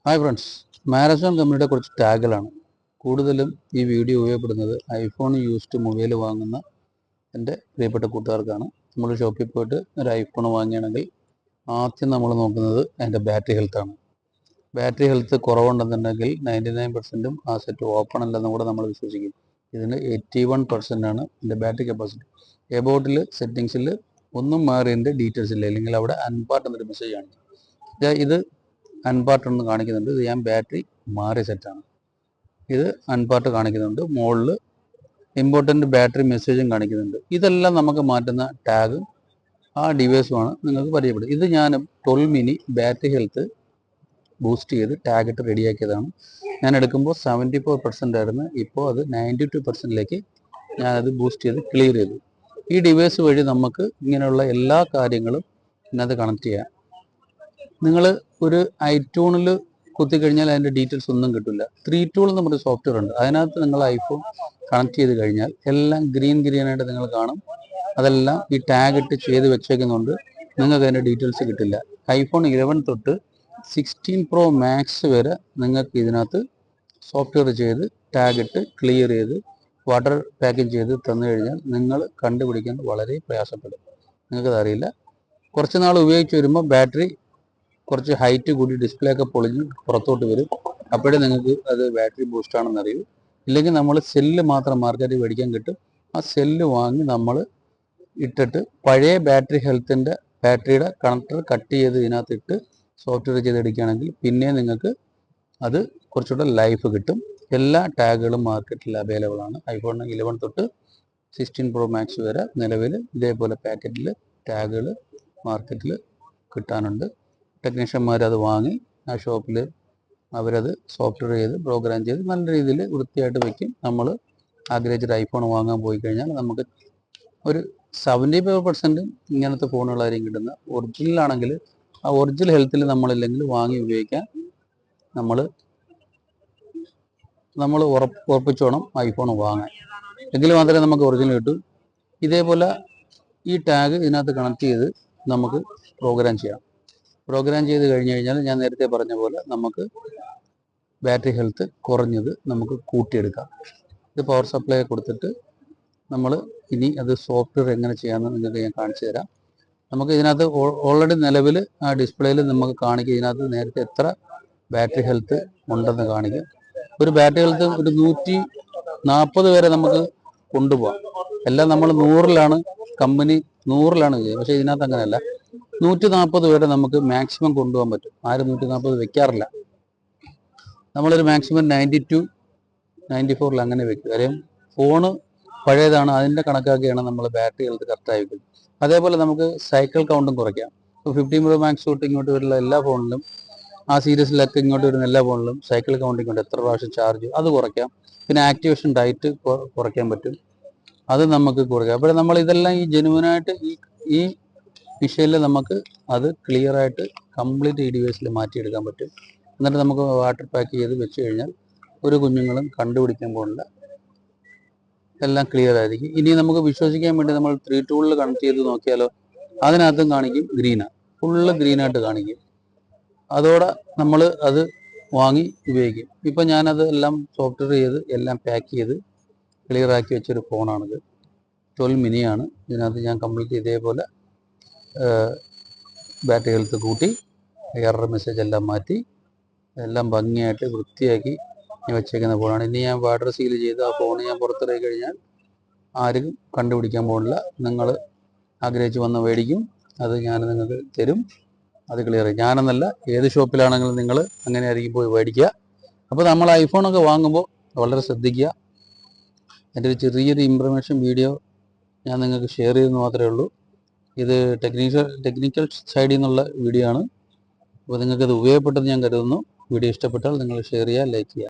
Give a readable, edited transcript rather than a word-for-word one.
Hi friends, മാരസോൺ കമ്പനിയുടെ കുറച്ച് ടാഗുകളാണ് കൂടുതലും ഈ വീഡിയോ ഉപയോഗപ്പെടുന്നത് ഐഫോൺ യൂസ്ഡ് മൊബൈൽ വാങ്ങുന്ന എൻ്റെ പ്രിയപ്പെട്ട കൂട്ടുകാർക്കാണ്. നമ്മൾ ഷോപ്പിൽ പോയിട്ട് ഒരു ഐഫോൺ വാങ്ങുകയാണെങ്കിൽ ആദ്യം നമ്മൾ നോക്കുന്നത് അതിൻ്റെ ബാറ്ററി ഹെൽത്താണ്. ബാറ്ററി ഹെൽത്ത് കുറവുണ്ടെന്നുണ്ടെങ്കിൽ 99% ആ സെറ്റ് ഓപ്പൺ അല്ലെന്നും കൂടെ നമ്മൾ വിശ്വസിക്കും. ഇതിന് 81% ആണ് ഇതിൻ്റെ ബാറ്ററി കപ്പാസിറ്റി. എബൌട്ടിൽ സെറ്റിങ്സിൽ ഒന്നും മാറിയതിൻ്റെ ഡീറ്റെയിൽസ് ഇല്ല, അല്ലെങ്കിൽ അവിടെ അൺപാർട്ട് എന്നൊരു മെസ്സേജ് ആണ്. ഇത് അൺപാർട്ട് ഒന്ന് കാണിക്കുന്നുണ്ട്. ഇത് ഞാൻ ബാറ്ററി മാറിയ സെറ്റാണ്. ഇത് അൺപാർട്ട് കാണിക്കുന്നുണ്ട്. മുകളിൽ ഇമ്പോർട്ടൻ്റ് ബാറ്ററി മെസ്സേജും കാണിക്കുന്നുണ്ട്. ഇതെല്ലാം നമുക്ക് മാറ്റുന്ന ടാഗും ആ ഡിവൈസുമാണ് നിങ്ങൾക്ക് പരിചയപ്പെടും. ഇത് ഞാൻ 12 മിനി ബാറ്ററി ഹെൽത്ത് ബൂസ്റ്റ് ചെയ്ത് ടാഗ് ഇട്ട് റെഡിയാക്കിയതാണ്. ഞാൻ എടുക്കുമ്പോൾ 74% ആയിരുന്നു. ഇപ്പോൾ അത് 92%ലേക്ക് ഞാനത് ബൂസ്റ്റ് ചെയ്ത് ക്ലിയർ ചെയ്തു. ഈ ഡിവൈസ് വഴി നമുക്ക് ഇങ്ങനെയുള്ള എല്ലാ കാര്യങ്ങളും ഇതിനകത്ത് കണക്ട് ചെയ്യാം. നിങ്ങൾ ഒരു ഐട്യൂണിൽ കുത്തിക്കഴിഞ്ഞാൽ അതിൻ്റെ ഡീറ്റെയിൽസ് ഒന്നും കിട്ടില്ല. 3 ടൂൾ എന്ന് പറഞ്ഞ സോഫ്റ്റ്വെയർ ഉണ്ട്. അതിനകത്ത് നിങ്ങൾ ഐഫോൺ കണക്ട് ചെയ്ത് കഴിഞ്ഞാൽ എല്ലാം ഗ്രീനായിട്ട് നിങ്ങൾ കാണും. അതെല്ലാം ഈ ടാഗ് ഇട്ട് ചെയ്ത് വെച്ചേക്കുന്നുണ്ട്. നിങ്ങൾക്ക് അതിൻ്റെ ഡീറ്റെയിൽസ് കിട്ടില്ല. ഐഫോൺ 11 തൊട്ട് 16 പ്രോ മാക്സ് വരെ നിങ്ങൾക്ക് ഇതിനകത്ത് സോഫ്റ്റ്വെയർ ചെയ്ത് ടാഗ് ഇട്ട് ക്ലിയർ ചെയ്ത് വാട്ടർ പാക്കിങ് ചെയ്ത് തന്നു കഴിഞ്ഞാൽ നിങ്ങൾ കണ്ടുപിടിക്കാൻ വളരെ പ്രയാസപ്പെടും. നിങ്ങൾക്കത് അറിയില്ല. കുറച്ച് നാൾ ഉപയോഗിച്ച് വരുമ്പോൾ ബാറ്ററി കുറച്ച് ഹൈറ്റ് കൂടി ഡിസ്പ്ലേ ഒക്കെ പൊളിഞ്ഞ് പുറത്തോട്ട് വരും. അപ്പോഴേ നിങ്ങൾക്ക് അത് ബാറ്ററി ബൂസ്റ്റ് ആണെന്ന് അറിയൂ. ഇല്ലെങ്കിൽ നമ്മൾ സെല്ല് മാത്രം മാർക്കറ്റിൽ മേടിക്കാൻ കിട്ടും. ആ സെല്ല് വാങ്ങി നമ്മൾ ഇട്ടിട്ട് പഴയ ബാറ്ററി ഹെൽത്തിൻ്റെ ബാറ്ററിയുടെ കണക്ടർ കട്ട് ചെയ്ത് ഇതിനകത്ത് ഇട്ട് സോഫ്റ്റ്വെയർ ചെയ്തെടുക്കുകയാണെങ്കിൽ പിന്നെ നിങ്ങൾക്ക് അത് കുറച്ചുകൂടെ ലൈഫ് കിട്ടും. എല്ലാ ടാഗുകളും മാർക്കറ്റിൽ അവൈലബിൾ ആണ്. ഐഫോൺ 11 തൊട്ട് 16 പ്രോ മാക്സ് വരെ നിലവിൽ ഇതേപോലെ പാക്കറ്റിൽ ടാഗുകൾ മാർക്കറ്റിൽ കിട്ടാനുണ്ട്. ടെക്നീഷ്യന്മാർ അത് വാങ്ങി ആ ഷോപ്പിൽ അവരത് സോഫ്റ്റ്വെയർ ചെയ്ത് പ്രോഗ്രാം ചെയ്ത് നല്ല രീതിയിൽ വൃത്തിയായിട്ട് വയ്ക്കും. നമ്മൾ ആഗ്രഹിച്ചൊരു ഐഫോൺ വാങ്ങാൻ പോയി കഴിഞ്ഞാൽ നമുക്ക് ഒരു 75% ഇങ്ങനത്തെ ഫോണുകളായിരിക്കും കിട്ടുന്നത്. ഒറിജിനലാണെങ്കിൽ ആ ഒറിജിനൽ ഹെൽത്തിൽ നമ്മളില്ലെങ്കിൽ വാങ്ങി ഉപയോഗിക്കാൻ നമ്മൾ ഉറപ്പിച്ചോണം ഐഫോൺ വാങ്ങാൻ. എങ്കിൽ മാത്രമേ നമുക്ക് ഒറിജിനൽ കിട്ടൂ. ഇതേപോലെ ഈ ടാഗ് ഇതിനകത്ത് കണക്ട് ചെയ്ത് നമുക്ക് പ്രോഗ്രാം ചെയ്യാം. പ്രോഗ്രാം ചെയ്ത് കഴിഞ്ഞ് കഴിഞ്ഞാൽ ഞാൻ നേരത്തെ പറഞ്ഞ പോലെ നമുക്ക് ബാറ്ററി ഹെൽത്ത് കുറഞ്ഞത് നമുക്ക് കൂട്ടിയെടുക്കാം. ഇത് പവർ സപ്ലൈ കൊടുത്തിട്ട് നമ്മൾ ഇനി അത് സോഫ്റ്റ്വെയർ എങ്ങനെ ചെയ്യാമെന്ന് നിങ്ങൾക്ക് ഞാൻ കാണിച്ചു തരാം. നമുക്ക് ഇതിനകത്ത് ഓൾറെഡി നിലവിൽ ആ ഡിസ്പ്ലേയിൽ നമുക്ക് കാണിക്കും. ഇതിനകത്ത് നേരത്തെ എത്ര ബാറ്ററി ഹെൽത്ത് ഉണ്ടെന്ന് കാണിക്കും. ഒരു ബാറ്ററി ഹെൽത്ത് ഒരു 140 വരെ നമുക്ക് കൊണ്ടുപോകാം. എല്ലാം നമ്മൾ 100-ലാണ്, കമ്പനി 100-ലാണ് ചെയ്യുക. പക്ഷേ ഇതിനകത്ത് അങ്ങനെയല്ല. 140 വരെ നമുക്ക് മാക്സിമം കൊണ്ടുപോകാൻ പറ്റും. ആരും 140 വെക്കാറില്ല. നമ്മളൊരു മാക്സിമം 92, 94 അങ്ങനെ വെക്കും. കാര്യം ഫോണ് പഴയതാണ്. അതിൻ്റെ കണക്കാക്കിയാണ് നമ്മൾ ബാറ്ററി ഹെൽത്ത് കറക്റ്റായി വെക്കുന്നത്. അതേപോലെ നമുക്ക് സൈക്കിൾ കൗണ്ടും കുറയ്ക്കാം. ഇപ്പോൾ 15 പ്രോ മാക്സ് തൊട്ട് ഇങ്ങോട്ട് വരുന്ന എല്ലാ ഫോണിലും, ആ സീരീസിലൊക്കെ ഇങ്ങോട്ട് വരുന്ന എല്ലാ ഫോണിലും സൈക്കിൾ കൗണ്ടിങ് ഉണ്ട്. എത്ര പ്രാവശ്യം ചാർജ് അത് കുറയ്ക്കാം. പിന്നെ ആക്ടിവേഷൻ ഡയറ്റ് കുറയ്ക്കാൻ പറ്റും. അത് നമുക്ക് കുറയ്ക്കാം. അപ്പോൾ നമ്മൾ ഇതെല്ലാം ഈ ജെനുവിനായിട്ട് ഈ വിഷയിൽ നമുക്ക് അത് ക്ലിയർ ആയിട്ട് കംപ്ലീറ്റ് ഈ ഡിവൈസിൽ മാറ്റിയെടുക്കാൻ പറ്റും. എന്നിട്ട് നമുക്ക് വാട്ടർ പാക്ക് ചെയ്ത് വെച്ച് കഴിഞ്ഞാൽ ഒരു കുഞ്ഞുങ്ങളും കണ്ടുപിടിക്കാൻ പോകില്ല. എല്ലാം ക്ലിയർ ആയിരിക്കും. ഇനി നമുക്ക് വിശ്വസിക്കാൻ വേണ്ടി നമ്മൾ 3 ടൂളിൽ കണക്ട് ചെയ്ത് നോക്കിയാലോ, അതിനകത്തും കാണിക്കും ഗ്രീനാണ്, ഫുള്ള് ഗ്രീനായിട്ട് കാണിക്കും. അതോടെ നമ്മൾ അത് വാങ്ങി ഉപയോഗിക്കും. ഇപ്പം ഞാനത് എല്ലാം സോഫ്റ്റ്വെയർ ചെയ്ത് എല്ലാം പാക്ക് ചെയ്ത് ക്ലിയർ ആക്കി വെച്ചൊരു ഫോണാണിത്. 12 മിനിയാണ്. ഇതിനകത്ത് ഞാൻ കംപ്ലീറ്റ് ഇതേപോലെ ബാറ്ററി ഹെൽത്ത് കൂട്ടി എറർ മെസ്സേജ് എല്ലാം മാറ്റി എല്ലാം ഭംഗിയായിട്ട് വൃത്തിയാക്കി ഞാൻ വെച്ചേക്കുന്ന ഫോണാണ്. ഇനി ഞാൻ വാട്ടർ സീൽ ചെയ്ത് ആ ഫോൺ ഞാൻ പുറത്തിറക്കി കഴിഞ്ഞാൽ ആരും കണ്ടുപിടിക്കാൻ പോകുന്നില്ല. നിങ്ങൾ ആഗ്രഹിച്ച് വന്ന് മേടിക്കും. അത് ഞാൻ നിങ്ങൾക്ക് തരും. അത് ക്ലിയർ. ഞാനെന്നല്ല, ഏത് ഷോപ്പിലാണെങ്കിലും നിങ്ങൾ അങ്ങനെ ആയിരിക്കും പോയി മേടിക്കുക. അപ്പോൾ നമ്മൾ ഐഫോണൊക്കെ വാങ്ങുമ്പോൾ വളരെ ശ്രദ്ധിക്കുക. എൻ്റെ ഒരു ചെറിയൊരു ഇൻഫർമേഷൻ വീഡിയോ ഞാൻ നിങ്ങൾക്ക് ഷെയർ ചെയ്തെന്ന് മാത്രമേ ഉള്ളൂ. ഇത് ടെക്നിക്കൽ സൈഡിൽ നിന്നുള്ള വീഡിയോ ആണ്. അപ്പോൾ നിങ്ങൾക്കത് ഉപയോഗപ്പെട്ടെന്ന് ഞാൻ കരുതുന്നു. വീഡിയോ ഇഷ്ടപ്പെട്ടാൽ നിങ്ങൾ ഷെയർ ചെയ്യുക, ലൈക്ക് ചെയ്യുക.